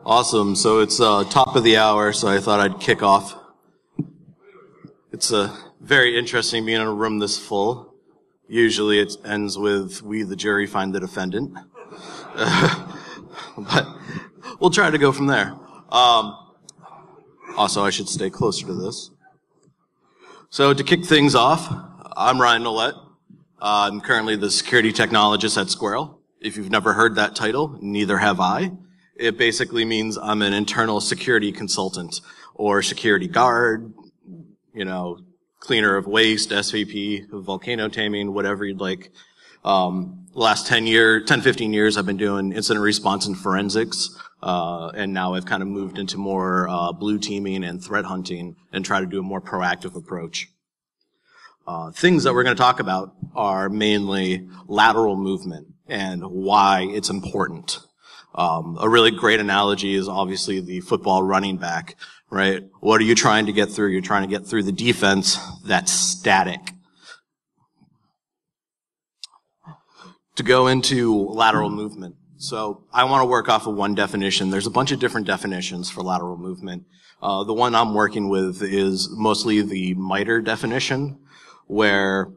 Awesome. So it's top of the hour, so I thought I'd kick off. It's very interesting being in a room this full. Usually it ends with, we, the jury, find the defendant. But we'll try to go from there. Also, I should stay closer to this. So to kick things off, I'm Ryan Nolette. I'm currently the security technologist at Squirrel. If you've never heard that title, neither have I. It basically means I'm an internal security consultant or security guard, you know, cleaner of waste, SVP, volcano taming, whatever you'd like. Last 15 years, I've been doing incident response and forensics, and now I've kind of moved into more blue teaming and threat hunting and try to do a more proactive approach. Things that we're going to talk about are mainly lateral movement and why it's important. A really great analogy is obviously the football running back, right? What are you trying to get through? You're trying to get through the defense that's static. To go into lateral movement. So I want to work off of one definition. There's a bunch of different definitions for lateral movement. The one I'm working with is mostly the MITRE definition, where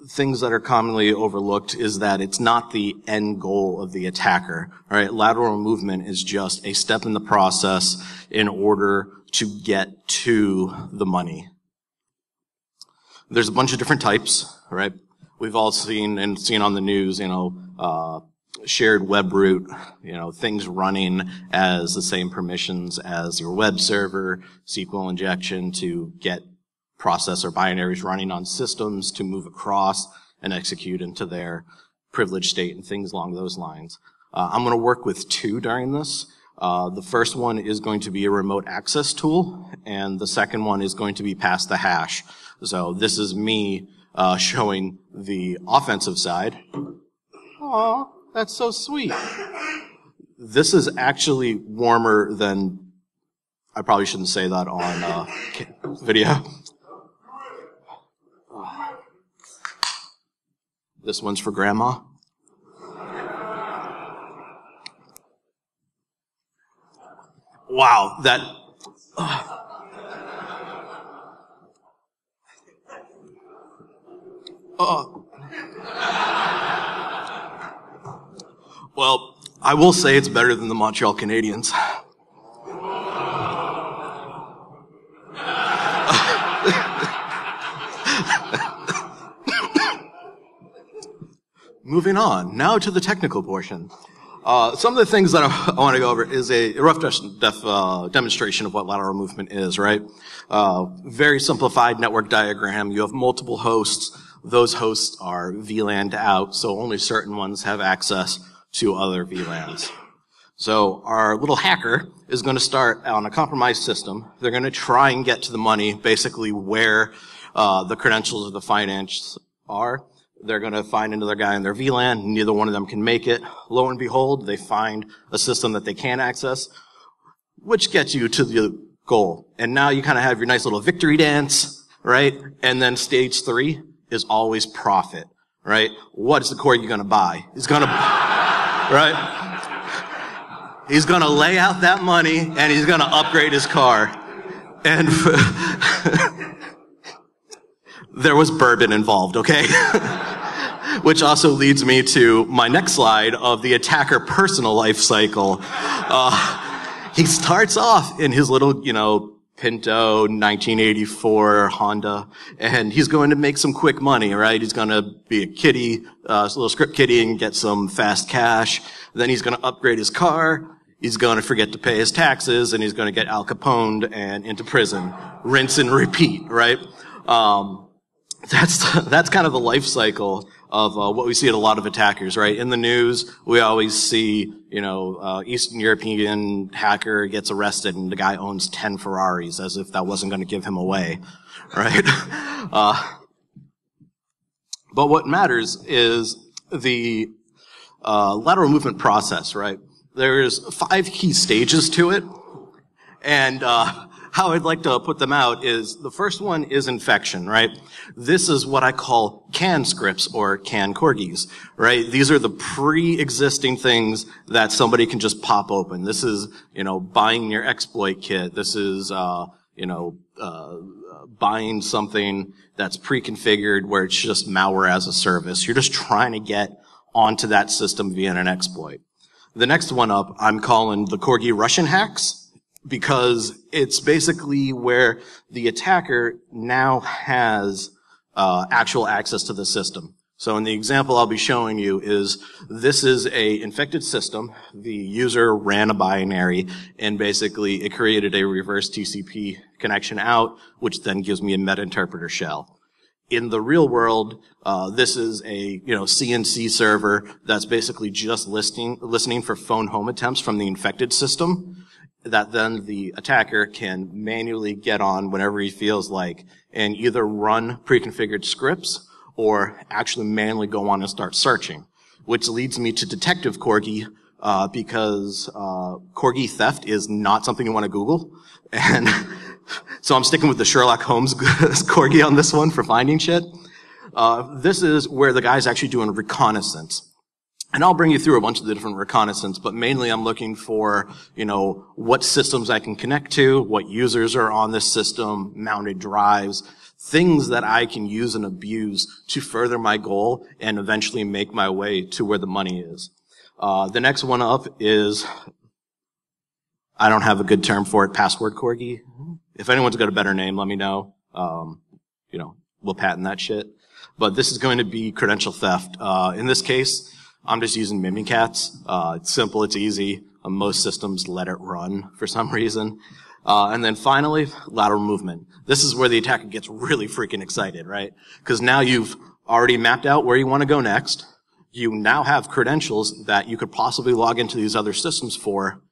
things that are commonly overlooked is that it's not the end goal of the attacker. All right, lateral movement is just a step in the process in order to get to the money. There's a bunch of different types, right? We've all seen on the news, shared web root, things running as the same permissions as your web server, SQL injection to get processor binaries running on systems to move across and execute into their privileged state and things along those lines. I'm going to work with two during this. The first one is going to be a remote access tool, and the second one is going to be pass the hash. So this is me showing the offensive side. Aw, that's so sweet. This is actually warmer than, I probably shouldn't say that on video. This one's for Grandma. Wow, that... Well, I will say it's better than the Montreal Canadiens. Moving on, now to the technical portion. Some of the things that I want to go over is a rough demonstration of what lateral movement is, right? Very simplified network diagram. You have multiple hosts. Those hosts are VLAN'd out, so only certain ones have access to other VLANs. So our little hacker is going to start on a compromised system. They're going to try and get to the money, basically where the credentials of the finance are. They're going to find another guy in their VLAN. Neither one of them can make it. Lo and behold, they find a system that they can access, which gets you to the goal. And now you kind of have your nice little victory dance, right? And then stage 3 is always profit, right? What is the core you're going to buy? He's going to, right? He's going to lay out that money and he's going to upgrade his car. And there was bourbon involved, okay? Which also leads me to my next slide of the attacker personal life cycle. He starts off in his little, Pinto 1984 Honda, and he's going to make some quick money, right? He's going to be a kiddie, little script kiddie and get some fast cash. Then he's going to upgrade his car. He's going to forget to pay his taxes, and he's going to get Al Caponed and into prison. Rinse and repeat, right? That's kind of the life cycle of what we see at a lot of attackers, right? In the news, we always see, Eastern European hacker gets arrested and the guy owns 10 Ferraris, as if that wasn't going to give him away, right? But what matters is the lateral movement process, right? There's 5 key stages to it, and how I'd like to put them out is, the first one is infection, right? This is what I call can scripts or can corgis, right? These are the pre-existing things that somebody can just pop open. This is, buying your exploit kit. This is, buying something that's pre-configured where it's just malware as a service. You're just trying to get onto that system via an exploit. The next one up, I'm calling the Corgi Russian hacks, because it's basically where the attacker now has actual access to the system. So in the example I'll be showing you is, this is a infected system. The user ran a binary, and basically it created a reverse TCP connection out, which then gives me a Meterpreter shell. In the real world, this is a CNC server that's basically just listening for phone home attempts from the infected system, that then the attacker can manually get on whenever he feels like, and either run pre-configured scripts or actually manually go on and start searching. Which leads me to Detective Corgi, because Corgi theft is not something you want to Google, and so I'm sticking with the Sherlock Holmes Corgi on this one for finding shit. This is where the guy's actually doing reconnaissance. And I'll bring you through a bunch of the different reconnaissance, but mainly I'm looking for, what systems I can connect to, what users are on this system, mounted drives, things that I can use and abuse to further my goal and eventually make my way to where the money is. The next one up is, I don't have a good term for it, password Corgi. If anyone's got a better name, let me know. We'll patent that shit. But this is going to be Credential Theft. In this case, I'm just using Mimikatz. It's simple, it's easy. Most systems let it run for some reason. And then finally, lateral movement. This is where the attacker gets really freaking excited, right? Because now you've already mapped out where you want to go next. You now have credentials that you could possibly log into these other systems for.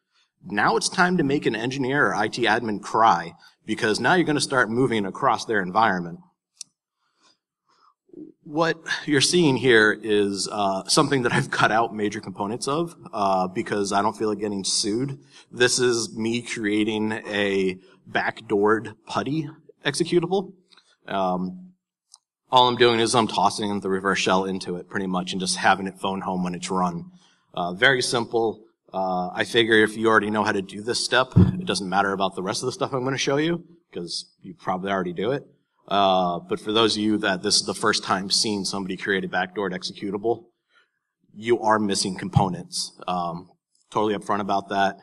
Now it's time to make an engineer or IT admin cry, because now you're going to start moving across their environment. What you're seeing here is something that I've cut out major components of because I don't feel like getting sued. This is me creating a backdoored putty executable. All I'm doing is I'm tossing the reverse shell into it pretty much and just having it phone home when it's run. Very simple. I figure if you already know how to do this step, it doesn't matter about the rest of the stuff I'm going to show you, because you probably already do it. But for those of you that this is the first time seeing somebody create a backdoored executable, you are missing components. Totally upfront about that.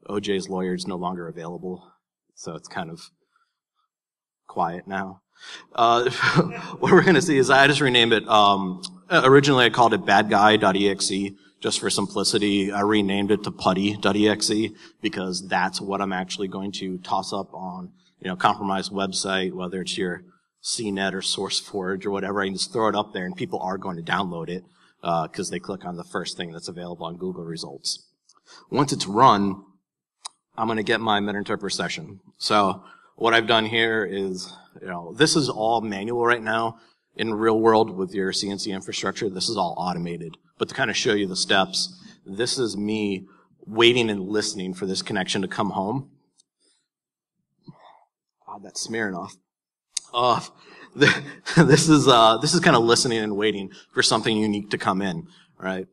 OJ's lawyer is no longer available, so it's kind of quiet now. What we're going to see is I just renamed it. Originally I called it badguy.exe just for simplicity. I renamed it to putty.exe because that's what I'm actually going to toss up on, compromised website, whether it's your CNET or SourceForge or whatever. I can just throw it up there and people are going to download it because they click on the first thing that's available on Google results. Once it's run, I'm going to get my Meterpreter session. So what I've done here is, this is all manual right now. In real world with your CNC infrastructure, this is all automated. But to kind of show you the steps, this is me waiting and listening for this connection to come home. God, that's smearing off. This is kind of listening and waiting for something unique to come in, right?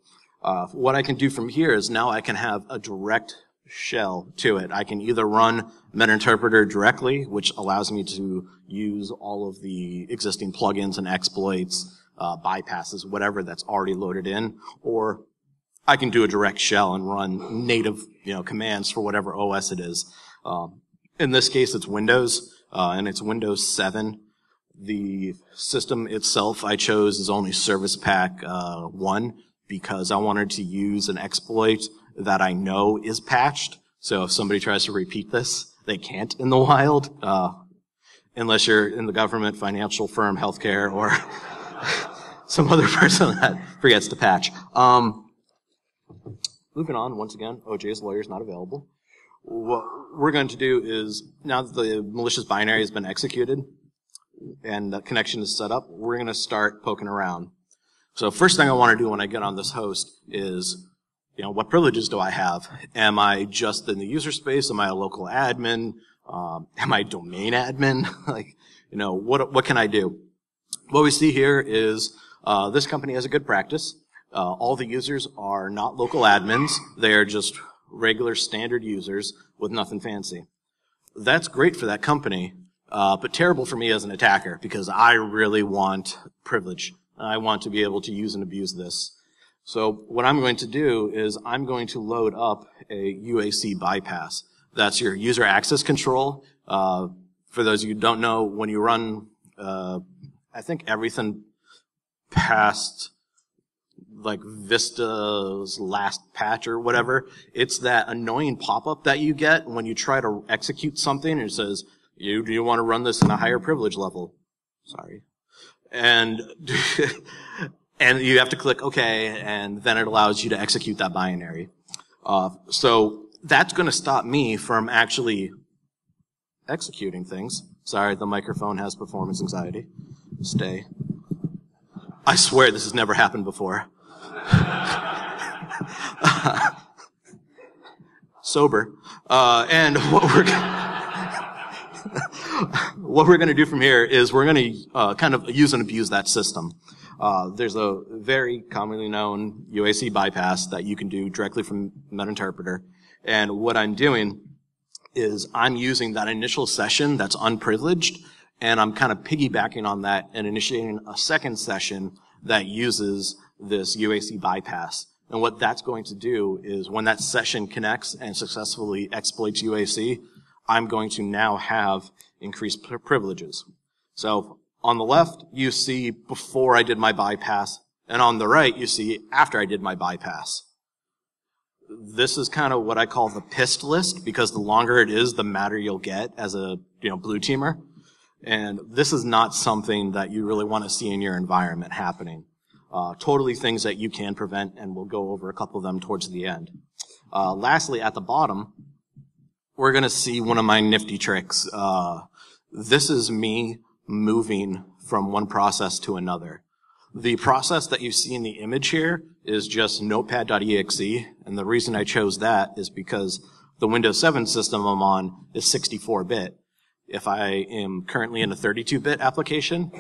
What I can do from here is now I can have a direct shell to it. I can either run Meterpreter directly, which allows me to use all of the existing plugins and exploits, bypasses, whatever that's already loaded in, or I can do a direct shell and run native, commands for whatever OS it is. In this case, it's Windows, and it's Windows 7. The system itself I chose is only Service Pack 1 because I wanted to use an exploit that I know is patched. So if somebody tries to repeat this, they can't in the wild, unless you're in the government, financial firm, healthcare, or some other person that forgets to patch. Moving on, once again, OJ's lawyer is not available. What we're going to do is, now that the malicious binary has been executed and the connection is set up, we're going to start poking around. So first thing I want to do when I get on this host is, what privileges do I have? Am I just in the user space? Am I a local admin? Am I domain admin? What can I do? What we see here is this company has a good practice. All the users are not local admins. They are just regular standard users with nothing fancy. That's great for that company, but terrible for me as an attacker because I really want privilege. I want to be able to use and abuse this. So what I'm going to do is I'm going to load up a UAC bypass. That's your user access control. For those of you who don't know, when you run, I think everything past like Vista's last patch or whatever, it's that annoying pop-up that you get when you try to execute something and it says, do you want to run this in a higher privilege level? Sorry. And and you have to click OK, and then it allows you to execute that binary. So that's going to stop me from actually executing things. Sorry, the microphone has performance anxiety. Stay. I swear this has never happened before. Sober. And what we're going to do from here is we're going to kind of use and abuse that system. There's a very commonly known UAC bypass that you can do directly from Meterpreter. And what I'm doing is I'm using that initial session that's unprivileged, and I'm kind of piggybacking on that and initiating a second session that uses this UAC bypass. And what that's going to do is when that session connects and successfully exploits UAC, I'm going to now have increased privileges. So on the left, you see before I did my bypass, and on the right, you see after I did my bypass. This is kind of what I call the pissed list, because the longer it is, the madder you'll get as a blue teamer. And this is not something that you really want to see in your environment happening. Totally things that you can prevent, and we'll go over a couple of them towards the end. Lastly, at the bottom, we're going to see one of my nifty tricks. This is me moving from one process to another. The process that you see in the image here is just notepad.exe, and the reason I chose that is because the Windows 7 system I'm on is 64-bit. If I am currently in a 32-bit application,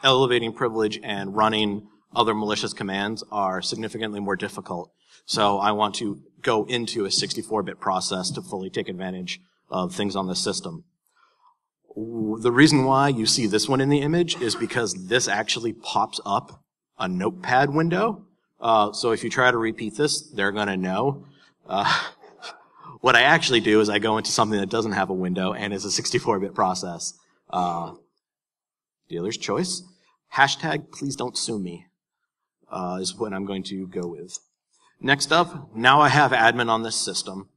elevating privilege and running other malicious commands are significantly more difficult. So I want to go into a 64-bit process to fully take advantage of things on the system. The reason why you see this one in the image is because this actually pops up a notepad window. So if you try to repeat this, they're going to know. What I actually do is I go into something that doesn't have a window and is a 64-bit process. Dealer's choice. Hashtag please don't sue me is what I'm going to go with. Next up, now I have admin on this system.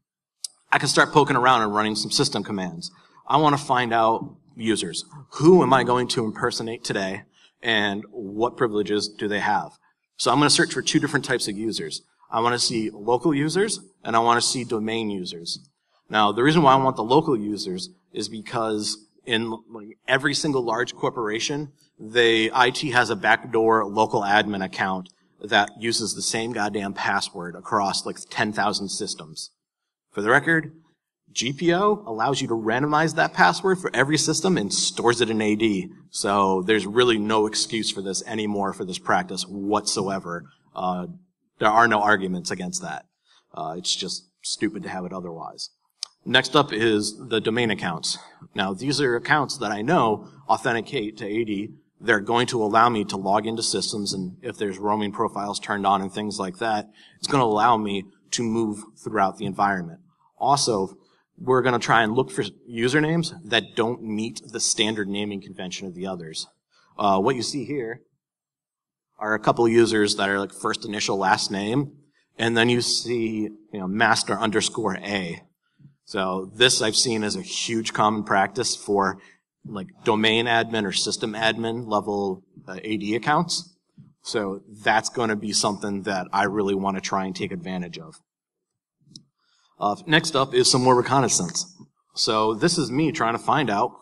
I can start poking around and running some system commands. I want to find out users. Who am I going to impersonate today, and what privileges do they have? So I'm going to search for two different types of users. I want to see local users, and I want to see domain users. Now, the reason why I want the local users is because in every single large corporation, IT has a backdoor local admin account that uses the same goddamn password across like 10,000 systems. For the record, GPO allows you to randomize that password for every system and stores it in AD. So there's really no excuse for this anymore for this practice whatsoever. There are no arguments against that. It's just stupid to have it otherwise. Next up is the domain accounts. Now, these are accounts that I know authenticate to AD. They're going to allow me to log into systems, and if there's roaming profiles turned on and things like that, it's going to allow me to move throughout the environment. Also, we're going to try and look for usernames that don't meet the standard naming convention of the others. What you see here are a couple users that are like first initial last name, and then you see master underscore A. So this I've seen as a huge common practice for like domain admin or system admin level AD accounts. So that's going to be something that I really want to try and take advantage of. Next up is some more reconnaissance. So this is me trying to find out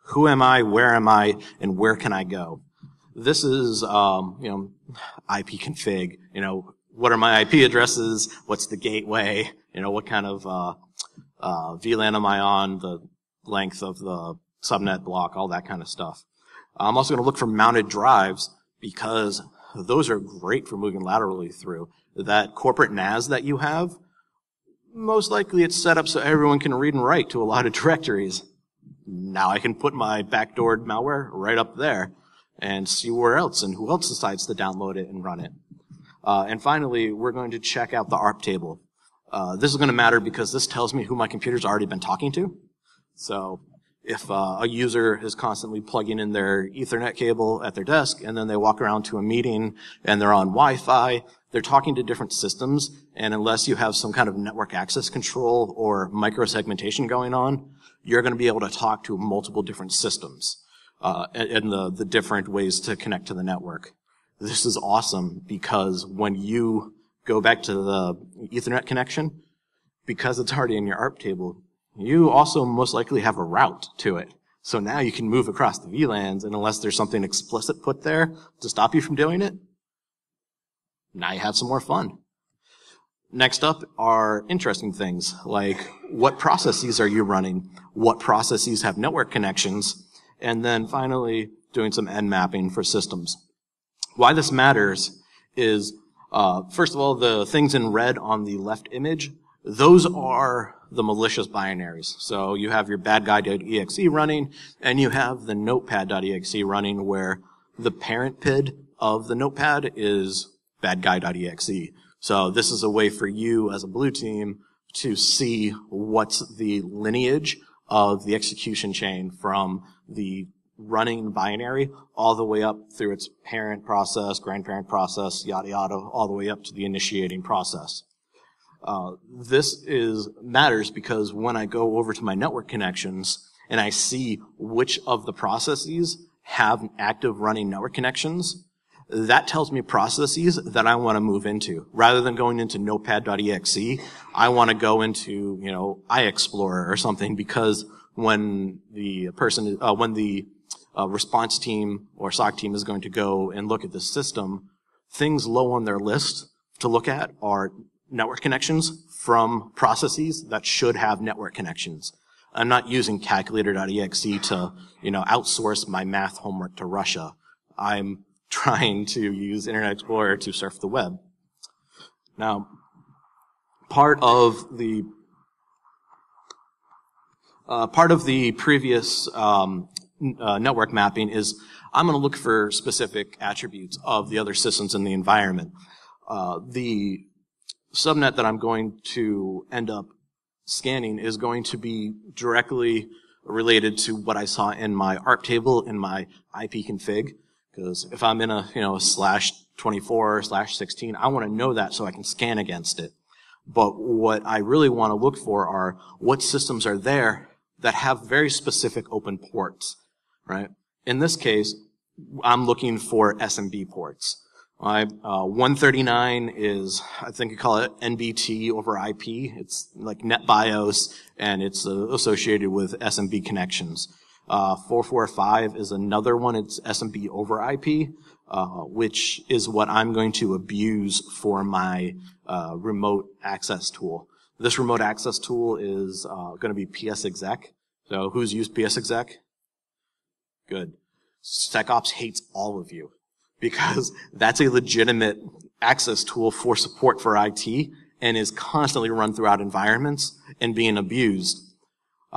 who am I, where am I, and where can I go. This is, IP config. what are my IP addresses? What's the gateway? What kind of VLAN am I on? The length of the subnet block, all that kind of stuff. I'm also going to look for mounted drives because those are great for moving laterally through. That corporate NAS that you have, most likely it's set up so everyone can read and write to a lot of directories. Now I can put my backdoored malware right up there and see where else and who else decides to download it and run it. And finally, we're going to check out the ARP table. This is going to matter because this tells me who my computer's already been talking to. So if a user is constantly plugging in their Ethernet cable at their desk and then they walk around to a meeting and they're on Wi-Fi, they're talking to different systems, and unless you have some kind of network access control or microsegmentation going on, you're going to be able to talk to multiple different systems and the different ways to connect to the network. This is awesome because when you go back to the Ethernet connection, because it's already in your ARP table, you also most likely have a route to it. So now you can move across the VLANs, and unless there's something explicit put there to stop you from doing it, now you have some more fun. Next up are interesting things like what processes are you running, what processes have network connections, and then finally doing some end mapping for systems. Why this matters is, first of all, the things in red on the left image, those are the malicious binaries. So you have your badguy.exe running, and you have the notepad.exe running where the parent PID of the notepad is badguy.exe. So this is a way for you as a blue team to see what's the lineage of the execution chain from the running binary all the way up through its parent process, grandparent process, yada yada, all the way up to the initiating process. This matters because when I go over to my network connections and I see which of the processes have active running network connections, that tells me processes that I want to move into. Rather than going into notepad.exe, I want to go into, iExplorer or something, because when the response team or SOC team is going to go and look at the system, things low on their list to look at are network connections from processes that should have network connections. I'm not using calculator.exe to, outsource my math homework to Russia. I'm trying to use Internet Explorer to surf the web. Now, part of the previous network mapping is I'm going to look for specific attributes of the other systems in the environment. The subnet that I'm going to end up scanning is going to be directly related to what I saw in my ARP table in my IP config. Because if I'm in a, /24/16, I want to know that so I can scan against it. But what I really want to look for are what systems are there that have very specific open ports, right? In this case, I'm looking for SMB ports. 139 is, I think you call it NBT over IP. It's like NetBIOS, and it's associated with SMB connections. 445 is another one. It's SMB over IP, which is what I'm going to abuse for my remote access tool. This remote access tool is going to be psexec. So who's used psexec? Good. SecOps hates all of you because that's a legitimate access tool for support for IT and is constantly run throughout environments and being abused.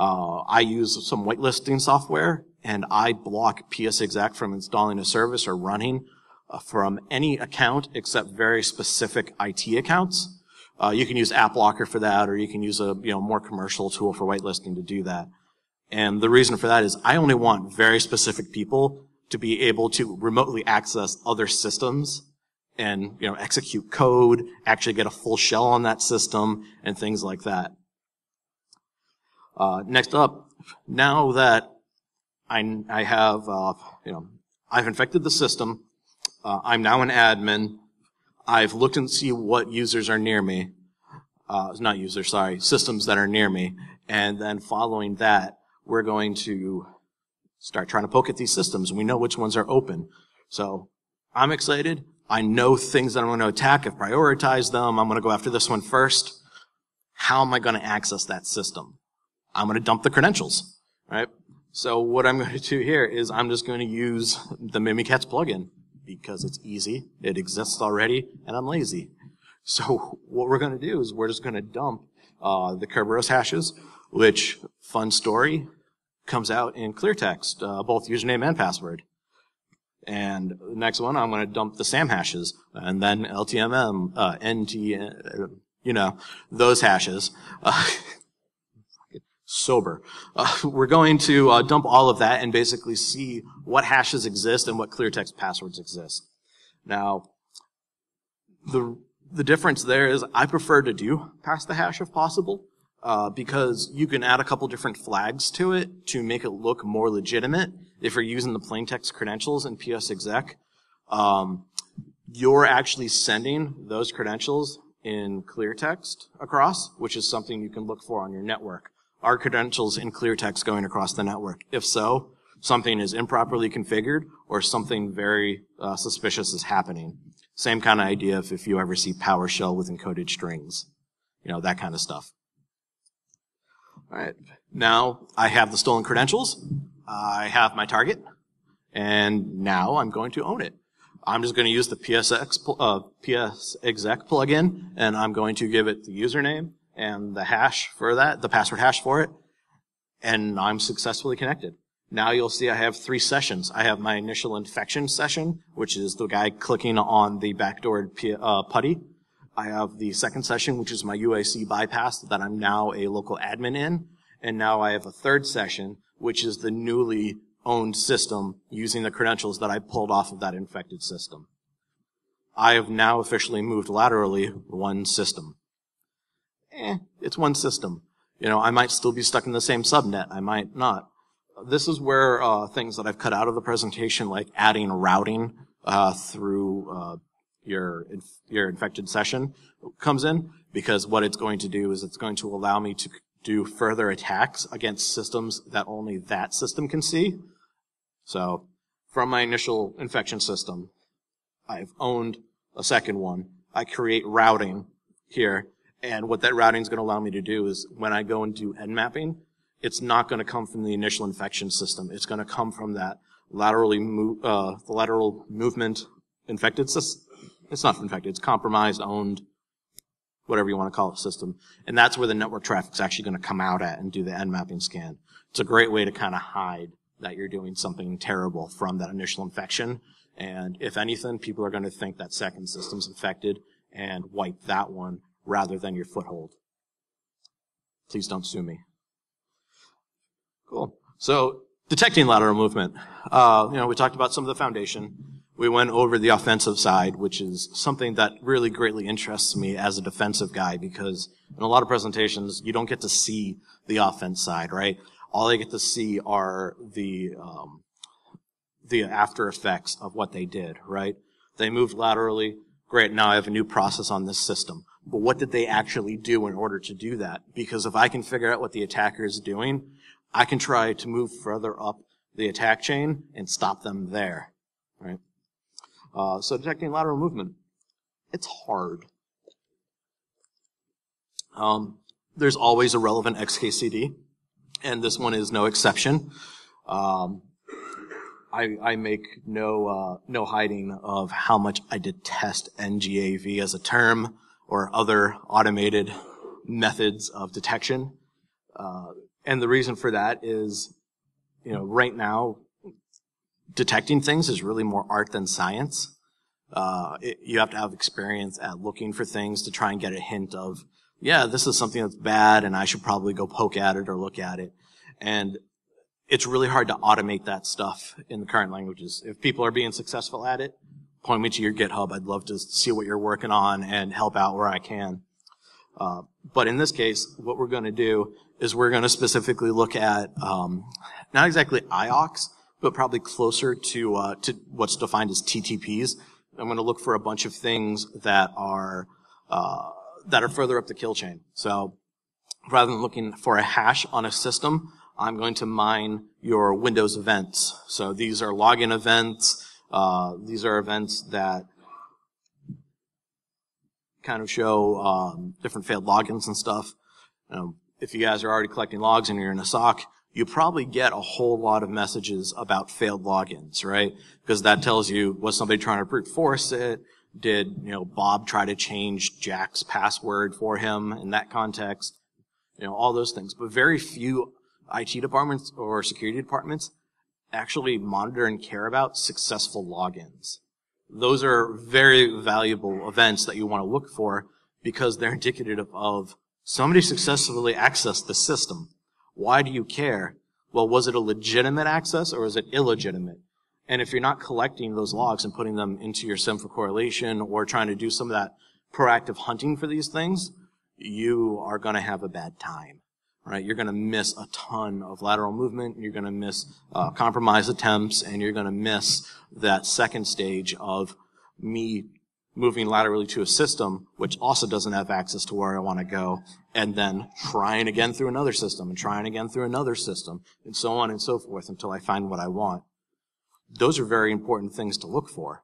I use some whitelisting software, and I block psexec from installing a service or running from any account except very specific IT accounts. You can use AppLocker for that, or you can use a more commercial tool for whitelisting to do that. And the reason for that is I only want very specific people to be able to remotely access other systems and execute code, actually get a full shell on that system, and things like that. Next up, now that I have, I've infected the system, I'm now an admin, I've looked and see what users are near me, systems that are near me, and then following that, we're going to start trying to poke at these systems, and we know which ones are open. So, I'm excited. I know things that I'm going to attack. I've prioritized them. I'm going to go after this one first. How am I going to access that system? I'm going to dump the credentials, right? So what I'm going to do here is I'm just going to use the Mimikatz plugin because it's easy, it exists already, and I'm lazy. So what we're going to do is we're just going to dump the Kerberos hashes, which, fun story, comes out in clear text, both username and password. And the next one, I'm going to dump the SAM hashes, and then LTMM, NT, those hashes. Sober. We're going to dump all of that and basically see what hashes exist and what clear text passwords exist. Now, the difference there is I prefer to do pass the hash if possible, because you can add a couple different flags to it to make it look more legitimate. If you're using the plain text credentials in psexec, you're actually sending those credentials in clear text across, which is something you can look for on your network. Are credentials in clear text going across the network? If so, something is improperly configured or something very suspicious is happening. Same kind of idea if you ever see PowerShell with encoded strings. That kind of stuff. All right. Now I have the stolen credentials. I have my target. And now I'm going to own it. I'm just going to use the psexec plugin, and I'm going to give it the username and the hash for that, the password hash for it, and I'm successfully connected. Now you'll see I have 3 sessions. I have my initial infection session, which is the guy clicking on the backdoor putty. I have the second session, which is my UAC bypass that I'm now a local admin in. And now I have a third session, which is the newly owned system using the credentials that I pulled off of that infected system. I have now officially moved laterally one system. It's one system. I might still be stuck in the same subnet. I might not. This is where things that I've cut out of the presentation, like adding routing through your infected session, comes in, because what it's going to do is it's going to allow me to do further attacks against systems that only that system can see. So from my initial infection system, I've owned a second one. I create routing here. And what that routing is going to allow me to do is when I go and do end mapping, it's not going to come from the initial infection system. It's going to come from that the lateral movement infected system. It's not infected. It's compromised, owned, whatever you want to call it, system. And that's where the network traffic is actually going to come out at and do the end mapping scan. It's a great way to kind of hide that you're doing something terrible from that initial infection. And if anything, people are going to think that second system's infected and wipe that one rather than your foothold. Please don't sue me. Cool. So, detecting lateral movement. We talked about some of the foundation. We went over the offensive side, which is something that really greatly interests me as a defensive guy, because in a lot of presentations, you don't get to see the offense side, right? All they get to see are the after effects of what they did, right? They moved laterally. Great, now I have a new process on this system. But what did they actually do in order to do that? Because if I can figure out what the attacker is doing, I can try to move further up the attack chain and stop them there, right? So detecting lateral movement, it's hard. There's always a relevant XKCD, and this one is no exception. I make no hiding of how much I detest NGAV as a term or other automated methods of detection. And the reason for that is, right now, detecting things is really more art than science. You have to have experience at looking for things to try and get a hint of, this is something that's bad and I should probably go poke at it or look at it. And it's really hard to automate that stuff in the current languages. If people are being successful at it, point me to your GitHub. I'd love to see what you're working on and help out where I can. But in this case, what we're going to do is we're going to specifically look at not exactly IOCs, but probably closer to what's defined as TTPs. I'm going to look for a bunch of things that are further up the kill chain. So rather than looking for a hash on a system, I'm going to mine your Windows events. So these are login events. These are events that kind of show different failed logins and stuff. If you guys are already collecting logs and you're in a SOC, you probably get a whole lot of messages about failed logins, right? Because that tells you, was somebody trying to brute force it? Did, Bob try to change Jack's password for him in that context? All those things. But very few IT departments or security departments actually monitor and care about successful logins. Those are very valuable events that you want to look for because they're indicative of somebody successfully accessed the system. Why do you care? Well, was it a legitimate access or is it illegitimate? And if you're not collecting those logs and putting them into your SIM for correlation or trying to do some of that proactive hunting for these things, you are going to have a bad time, right? You're going to miss a ton of lateral movement. You're going to miss compromise attempts, and you're going to miss that second stage of me moving laterally to a system, which also doesn't have access to where I want to go, and then trying again through another system, and trying again through another system, and so on and so forth until I find what I want. Those are very important things to look for.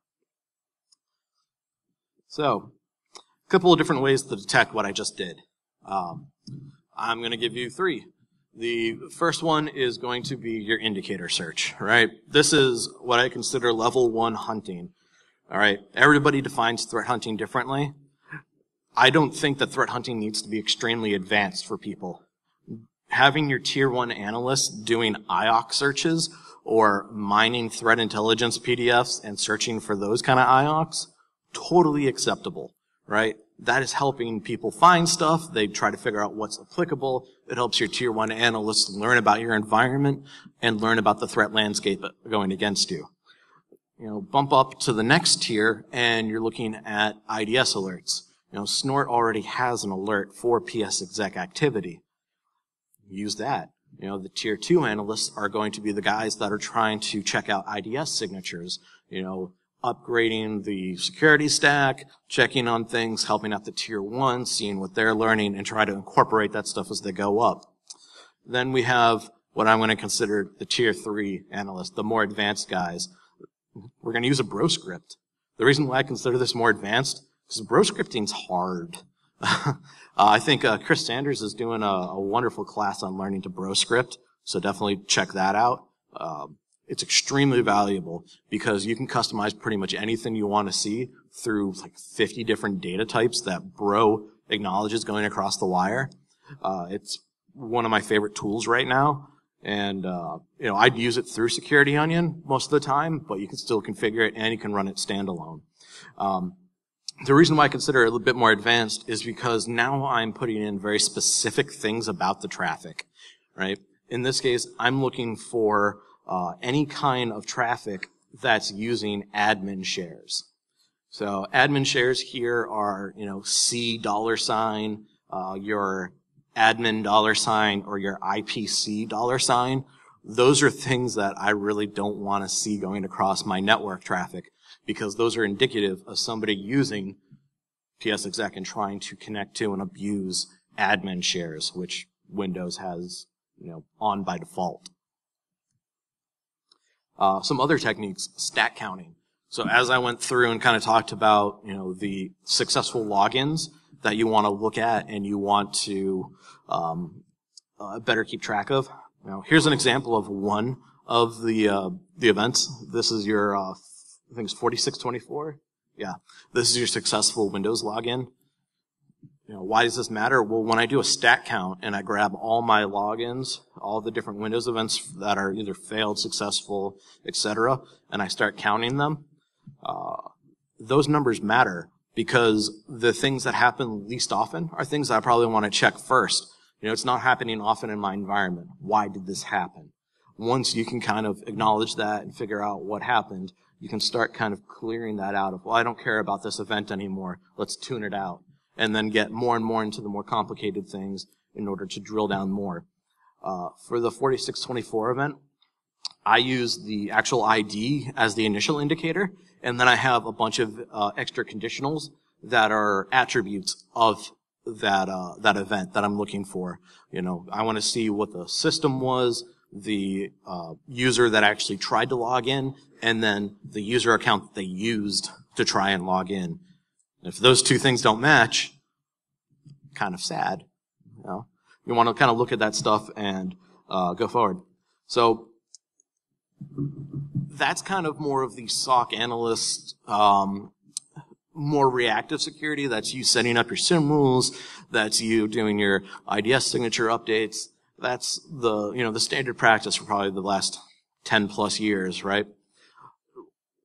So, a couple of different ways to detect what I just did. I'm going to give you 3. The first one is going to be your indicator search, right? This is what I consider level 1 hunting. All right, everybody defines threat hunting differently. I don't think that threat hunting needs to be extremely advanced for people. Having your tier 1 analysts doing IOC searches or mining threat intelligence PDFs and searching for those kind of IOCs, totally acceptable, right? That is helping people find stuff. They try to figure out what's applicable. It helps your tier 1 analysts learn about your environment and learn about the threat landscape going against you. Bump up to the next tier and you're looking at IDS alerts. Snort already has an alert for psexec activity. Use that. The tier 2 analysts are going to be the guys that are trying to check out IDS signatures, upgrading the security stack, checking on things, helping out the tier 1, seeing what they're learning, and try to incorporate that stuff as they go up. Then we have what I'm going to consider the tier 3 analysts, the more advanced guys. We're going to use a bro script. The reason why I consider this more advanced is bro scripting's hard. I think Chris Sanders is doing a wonderful class on learning to bro script, so definitely check that out. It's extremely valuable because you can customize pretty much anything you want to see through like 50 different data types that bro acknowledges going across the wire. It's one of my favorite tools right now. And, I'd use it through Security Onion most of the time, but you can still configure it and you can run it standalone. The reason why I consider it a little bit more advanced is because now I'm putting in very specific things about the traffic, right? In this case, I'm looking for any kind of traffic that's using admin shares. So admin shares here are, C $, your admin $, or your IPC $. Those are things that I really don't want to see going across my network traffic because those are indicative of somebody using psexec and trying to connect to and abuse admin shares, which Windows has, on by default. Some other techniques, stat counting. So as I went through and kind of talked about, the successful logins that you want to look at and you want to better keep track of. Here's an example of one of the events. This is your, I think it's 4624. Yeah, this is your successful Windows login. Why does this matter? Well, when I do a stat count and I grab all my logins, all the different Windows events that are either failed, successful, etc., and I start counting them, those numbers matter because the things that happen least often are things that I probably want to check first. It's not happening often in my environment. Why did this happen? Once you can kind of acknowledge that and figure out what happened, you can start kind of clearing that out of, well, I don't care about this event anymore. Let's tune it out. And then get more and more into the more complicated things in order to drill down more. For the 4624 event, I use the actual ID as the initial indicator, and then I have a bunch of extra conditionals that are attributes of that event that I'm looking for. I want to see what the system was, the user that actually tried to log in, and then the user account that they used to try and log in. If those two things don't match, kind of sad. You want to kind of look at that stuff and go forward. So that's kind of more of the SOC analyst, more reactive security. That's you setting up your SIM rules. That's you doing your IDS signature updates. That's the standard practice for probably the last 10 plus years, right?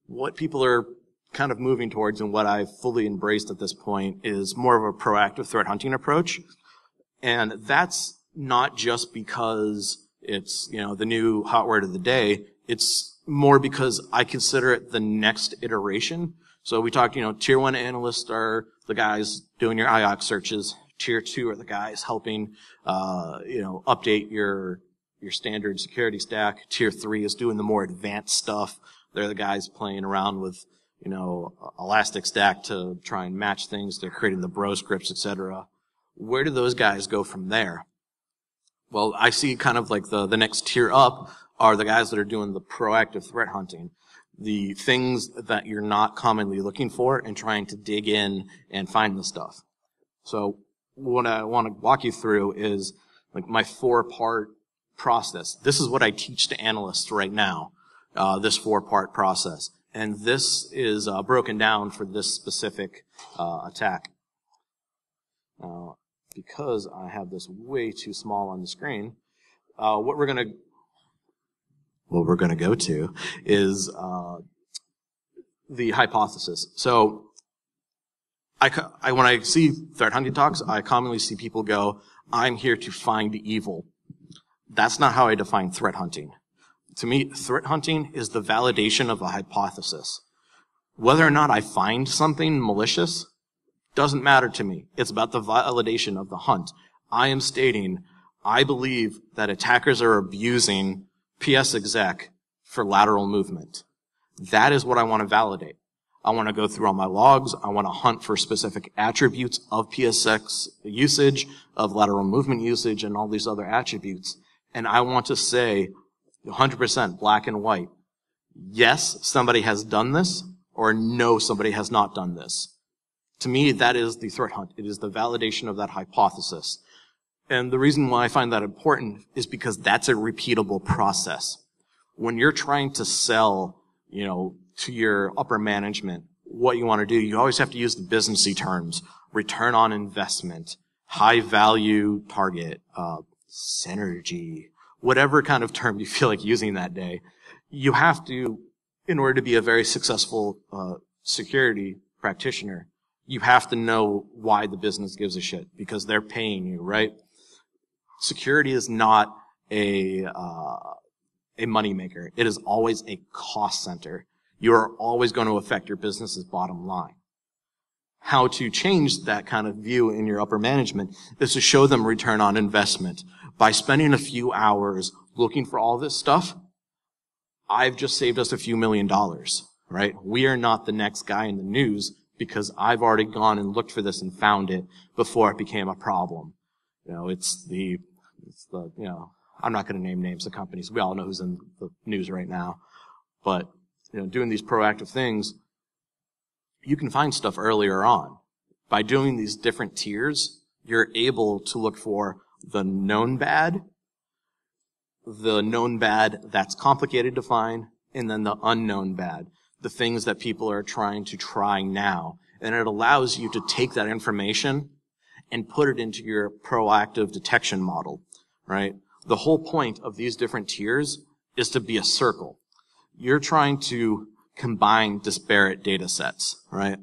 What people are kind of moving towards, and what I've fully embraced at this point, is more of a proactive threat hunting approach. And that's not just because it's, the new hot word of the day. It's more because I consider it the next iteration. So we talked, tier 1 analysts are the guys doing your IOC searches. Tier 2 are the guys helping, update your standard security stack. Tier 3 is doing the more advanced stuff. They're the guys playing around with, Elastic Stack to try and match things. They're creating the bro scripts, etc. Where do those guys go from there? Well, I see kind of like the next tier up are the guys that are doing the proactive threat hunting. The things that you're not commonly looking for and trying to dig in and find the stuff. So what I want to walk you through is like my 4-part process. This is what I teach to analysts right now, this 4-part process. And this is broken down for this specific attack. Now, because I have this way too small on the screen, what we're going to go to is the hypothesis. So when I see threat hunting talks, I commonly see people go, I'm here to find evil. That's not how I define threat hunting. To me, threat hunting is the validation of a hypothesis. Whether or not I find something malicious doesn't matter to me. It's about the validation of the hunt. I am stating, I believe that attackers are abusing psexec for lateral movement. That is what I want to validate. I want to go through all my logs. I want to hunt for specific attributes of psec usage, of lateral movement usage, and all these other attributes. And I want to say 100% black and white. Yes, somebody has done this, or no, somebody has not done this. To me, that is the threat hunt. It is the validation of that hypothesis. And the reason why I find that important is because that's a repeatable process. When you're trying to sell, to your upper management what you want to do, you always have to use the businessy terms. Return on investment, high value target, synergy, whatever kind of term you feel like using that day. You have to, in order to be a very successful security practitioner, you have to know why the business gives a shit, because they're paying you, right? Security is not a moneymaker. It is always a cost center. You are always going to affect your business's bottom line. How to change that kind of view in your upper management is to show them return on investment. By spending a few hours looking for all this stuff, I've just saved us a few $1 million, right? We are not the next guy in the news because I've already gone and looked for this and found it before it became a problem. It's the I'm not going to name names of companies. We all know who's in the news right now. But, doing these proactive things, you can find stuff earlier on. By doing these different tiers, you're able to look for the known bad that's complicated to find, and then the unknown bad, the things that people are trying to try now. And it allows you to take that information and put it into your proactive detection model, right? The whole point of these different tiers is to be a circle. You're trying to combine disparate data sets, right?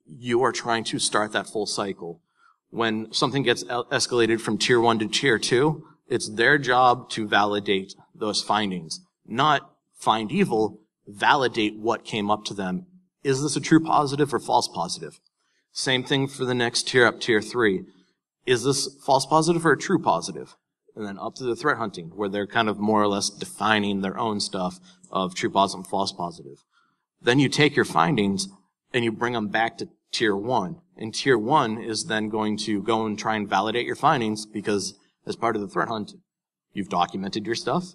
You are trying to start that full cycle. When something gets escalated from tier 1 to tier 2, it's their job to validate those findings, not find evil, validate what came up to them. Is this a true positive or false positive? Same thing for the next tier up, tier 3. Is this false positive or a true positive? And then up to the threat hunting, where they're kind of more or less defining their own stuff of true positive and false positive. Then you take your findings and you bring them back to tier 1. And tier 1 is then going to go and try and validate your findings, because as part of the threat hunt, you've documented your stuff,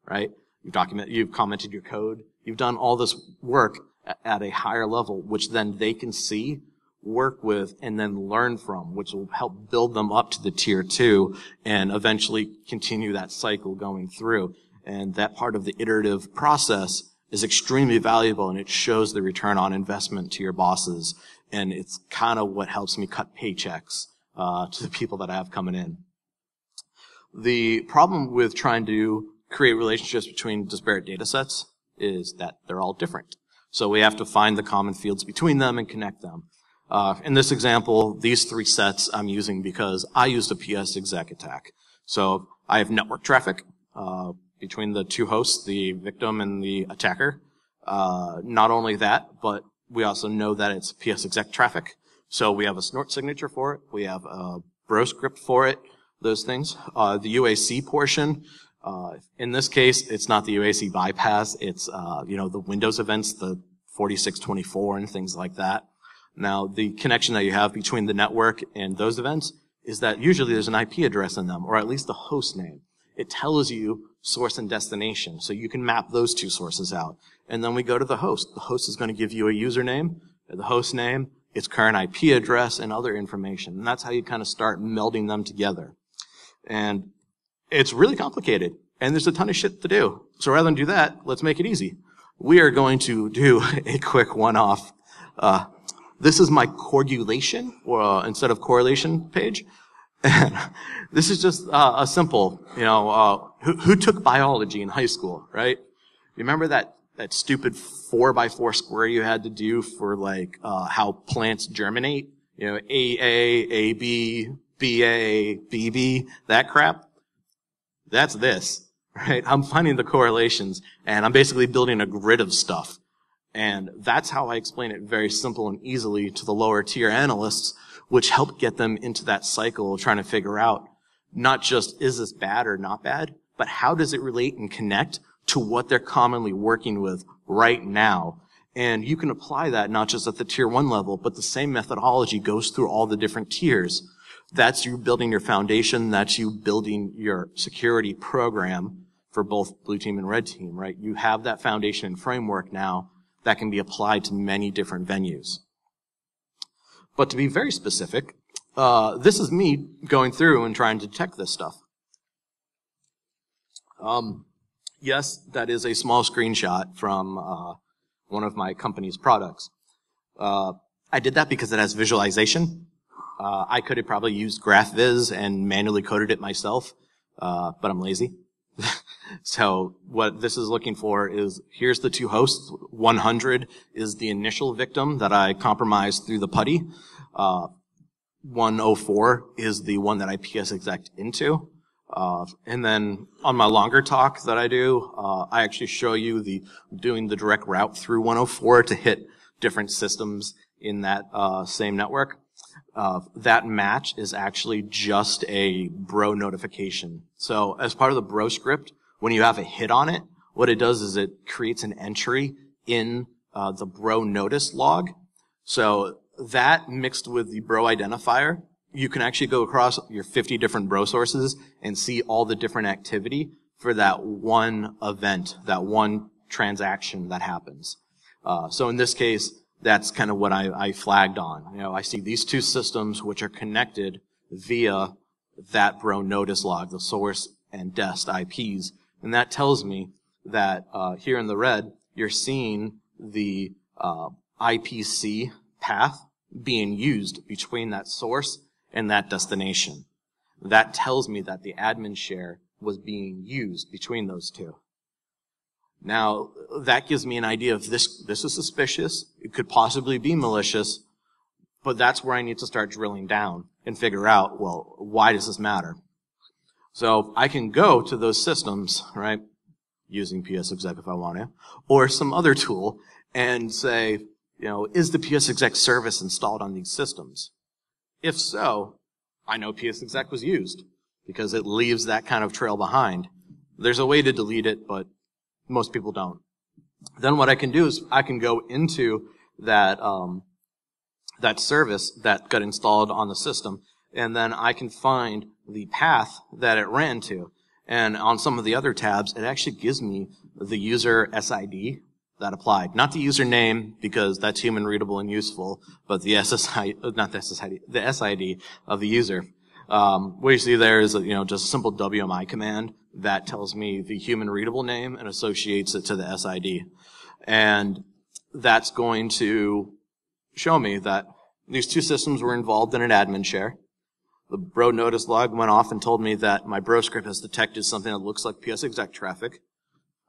right? You've commented your code. You've done all this work at a higher level, which then they can see work with, and then learn from, which will help build them up to the tier 2 and eventually continue that cycle going through. And that part of the iterative process is extremely valuable, and it shows the return on investment to your bosses. And it's kind of what helps me cut paychecks to the people that I have coming in. The problem with trying to create relationships between disparate data sets is that they're all different. So we have to find the common fields between them and connect them. In this example, these 3 sets I'm using because I used a psexec attack. So I have network traffic between the 2 hosts, the victim and the attacker. Not only that, but we also know that it's psexec traffic. So we have a snort signature for it. We have a bro script for it, those things. The UAC portion, in this case, it's not the UAC bypass. It's, the Windows events, the 4624 and things like that. Now, the connection that you have between the network and those events is that usually there's an IP address in them, or at least the host name. It tells you source and destination, so you can map those 2 sources out. And then we go to the host. The host is going to give you a username, the host name, its current IP address, and other information. And that's how you kind of start melding them together. And it's really complicated, and there's a ton of shit to do. So rather than do that, let's make it easy. We are going to do a quick one-off. This is my correlation, or instead of correlation page. This is just a simple, who took biology in high school, right? You remember that stupid 4x4 square you had to do for how plants germinate? AA, AB, BA, BB, that crap? That's this, right? I'm finding the correlations, and I'm basically building a grid of stuff. And that's how I explain it very simple and easily to the lower tier analysts, which help get them into that cycle of trying to figure out not just is this bad or not bad, but how does it relate and connect to what they're commonly working with right now. And you can apply that not just at the tier 1 level, but the same methodology goes through all the different tiers. That's you building your foundation, that's you building your security program for both blue team and red team, right? You have that foundation and framework now that can be applied to many different venues. But to be very specific, this is me going through and trying to detect this stuff. Yes, that is a small screenshot from one of my company's products. I did that because it has visualization. I could have probably used GraphViz and manually coded it myself, but I'm lazy. So what this is looking for is, here's the 2 hosts. 100 is the initial victim that I compromised through the putty. 104 is the one that I psexec into. And then on my longer talk that I do, I actually show you doing the direct route through 104 to hit different systems in that same network. That match is actually just a bro notification. So as part of the bro script, when you have a hit on it, what it does is it creates an entry in the bro notice log. So that mixed with the bro identifier, you can actually go across your 50 different bro sources and see all the different activity for that one event, that one transaction that happens. So in this case, that's kind of what I flagged on. I see these 2 systems which are connected via that bro notice log, the source and dest IPs. And that tells me that here in the red, you're seeing the IPC path being used between that source and that destination. That tells me that the admin share was being used between those 2. Now, that gives me an idea of this is suspicious. It could possibly be malicious, but that's where I need to start drilling down and figure out, well, why does this matter? So I can go to those systems, right, using psexec if I want to, or some other tool and say, is the psexec service installed on these systems? If so, I know psexec was used because it leaves that kind of trail behind. There's a way to delete it, but most people don't. Then what I can do is I can go into that service that got installed on the system, and then I can find the path that it ran to. And on some of the other tabs, it actually gives me the user SID that applied. Not the username, because that's human readable and useful, but the SSID, not the SSID, the SID of the user. What you see there is, just a simple WMI command that tells me the human readable name and associates it to the SID. And that's going to show me that these two systems were involved in an admin share. The bro notice log went off and told me that my bro script has detected something that looks like psexec traffic.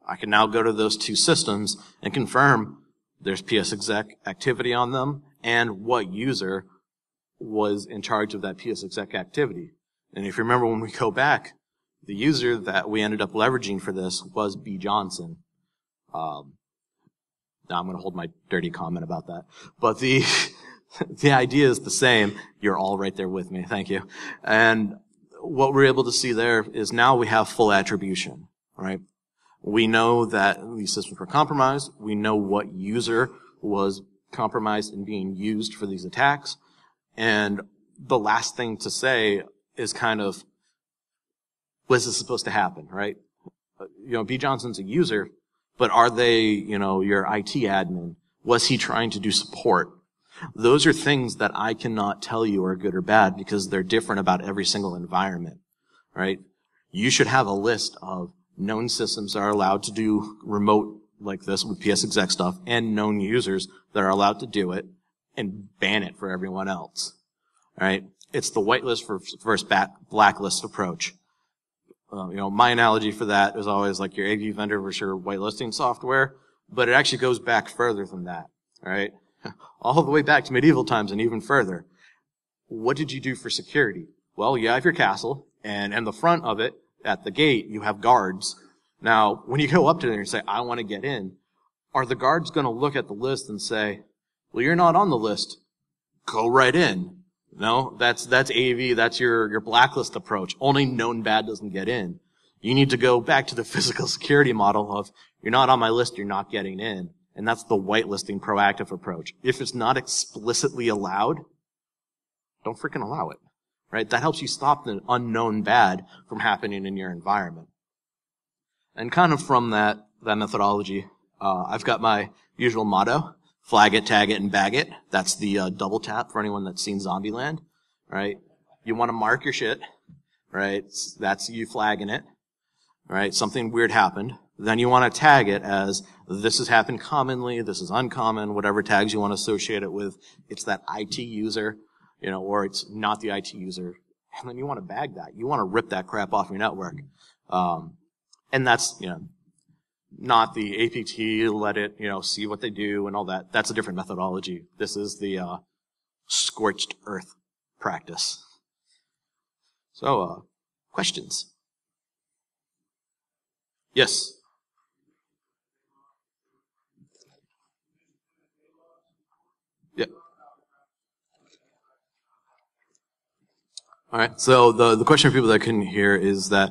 I can now go to those two systems and confirm there's psexec activity on them and what user was in charge of that psexec activity. And if you remember when we go back, the user that we ended up leveraging for this was B. Johnson. Now I'm going to hold my dirty comment about that. But the idea is the same. You're all right there with me. Thank you. And what we're able to see there is now we have full attribution, right? We know that these systems were compromised. We know what user was compromised and being used for these attacks. And the last thing to say is kind of, was this supposed to happen, right? B. Johnson's a user, but are they, your IT admin? Was he trying to do support? Those are things that I cannot tell you are good or bad because they're different about every single environment, right? You should have a list of known systems that are allowed to do remote like this with psexec stuff and known users that are allowed to do it and ban it for everyone else, right? It's the whitelist versus blacklist approach. My analogy for that is always like your AV vendor versus your whitelisting software, but it actually goes back further than that, right? All the way back to medieval times and even further. What did you do for security? Well, you have your castle, and in the front of it, at the gate, you have guards. Now, when you go up to them and say, I want to get in, are the guards going to look at the list and say, well, you're not on the list. Go right in. No, that's AV, that's your blacklist approach. Only known bad doesn't get in. You need to go back to the physical security model of, you're not on my list, you're not getting in. And that's the whitelisting proactive approach. If it's not explicitly allowed, don't freaking allow it, right? That helps you stop the unknown bad from happening in your environment. And kind of from that methodology, I've got my usual motto: flag it, tag it, and bag it. That's the double tap for anyone that's seen Zombieland, right? You want to mark your shit, right? That's you flagging it, right? Something weird happened. Then you want to tag it as, this has happened commonly, this is uncommon, whatever tags you want to associate it with. It's that IT user, or it's not the IT user. And then you want to bag that. You want to rip that crap off your network. And that's, not the APT, let it, see what they do and all that. That's a different methodology. This is the scorched earth practice. So, questions? Yes? Yeah. All right. So the question for people that couldn't hear is that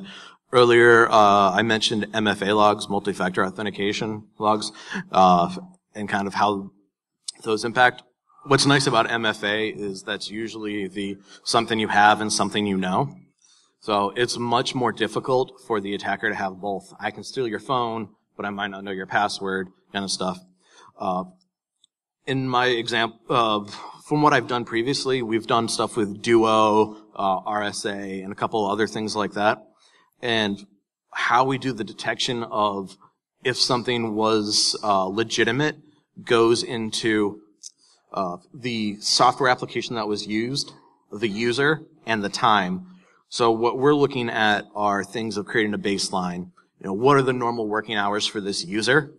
earlier, I mentioned MFA logs, multi-factor authentication logs, and kind of how those impact. What's nice about MFA is that's usually something you have and something you know. So it's much more difficult for the attacker to have both. I can steal your phone, but I might not know your password, kind of stuff. In my example, from what I've done previously, we've done stuff with Duo, RSA, and a couple other things like that. And how we do the detection of if something was legitimate goes into the software application that was used, the user, and the time. So what we're looking at are things of creating a baseline. What are the normal working hours for this user?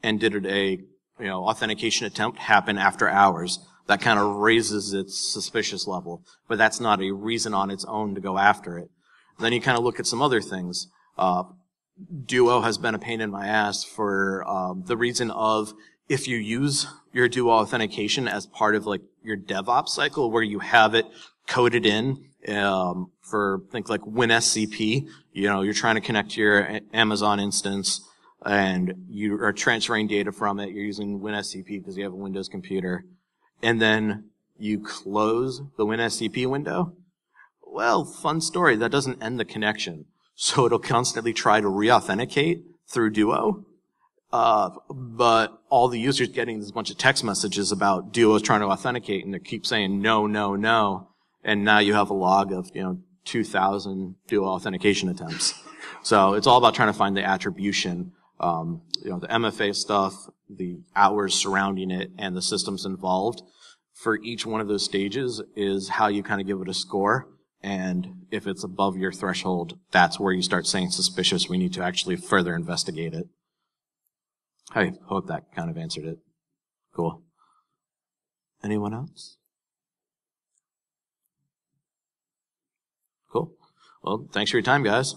And did a authentication attempt happen after hours? That kind of raises its suspicious level. But that's not a reason on its own to go after it. Then you kind of look at some other things. Duo has been a pain in my ass for the reason of if you use your Duo authentication as part of like your DevOps cycle where you have it coded in for think like WinSCP, you're trying to connect to your Amazon instance and you are transferring data from it. You're using WinSCP because you have a Windows computer. And then you close the WinSCP window. Well, fun story. That doesn't end the connection. So it'll constantly try to re-authenticate through Duo. but all the users getting this bunch of text messages about duos trying to authenticate, and they keep saying no, no, no, and now you have a log of 2,000 duo authentication attempts. So it's all about trying to find the attribution, the MFA stuff, the hours surrounding it, and the systems involved. For each one of those stages is how you kind of give it a score. And if it's above your threshold, that's where you start saying suspicious. We need to actually further investigate it. I hope that kind of answered it. Cool. Anyone else? Cool. Well, thanks for your time, guys.